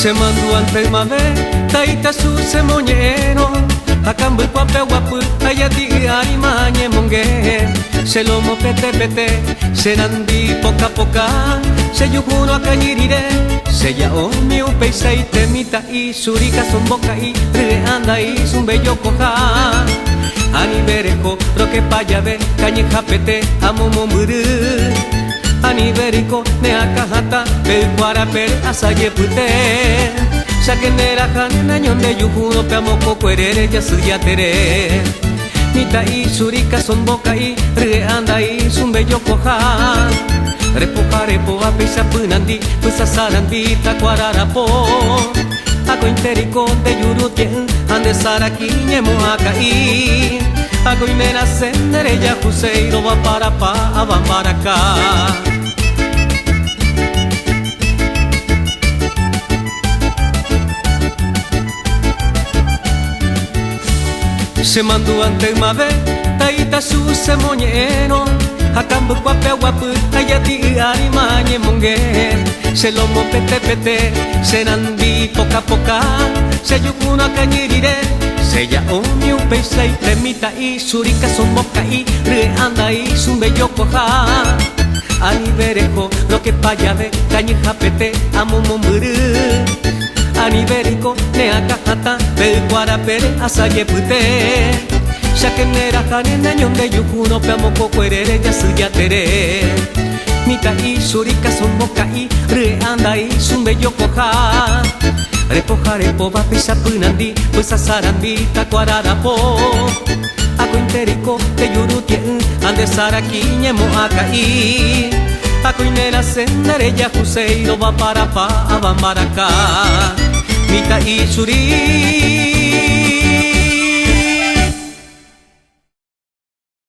Se mandó ante mame, taita su se moñero. Acambu papel guapu, ayati arimañe mongue. Se lo mo pete, se nandi poca poca. Se yukuno akañirire, se ya o mi upeisa y temita y surika son boca y anda y un bello coja. Ani bereko, roque payave, cañe japete, amo momuru. Ani beriko, ne akahata, el guarapere asaye pute. Sakenera hanena nyonde yukuno pe amo kokuerere ya suyatere. Nita y surika son boca y anda y un bello coja. Repo apisa punandi, pusa sarandi tacuararapo. Ako interiko de yurutien, ande saraki nyemo akai. Ako imena sendere ya kuseiro va para pa avambaraka. Se mandó ante mave, taita su se moñero. Acambu guape guapu, ayati arimañe mongue. Se lo mo pete, se nandi poca poca. Se yukuno akañirire, se ya o mi upeisa y temita y surika son boca y anda y un bello coja. Ani berejo, lo que payave, cañe japete, amo momuru. Ani beriko, ne akahata, el guarapere asaye pute. Shakenera hanena nyonde yukuno pe amo kokuerere ya suyatere. Nita y surika son boca y anda y un bello coja. Repo va pisa punandi, pues asarandi tacuararapo. Ako interiko te yurutien, ande saraki nyemo akai. Ako inera sendere ya kuseiro va para pa avambaraka. Nita y suri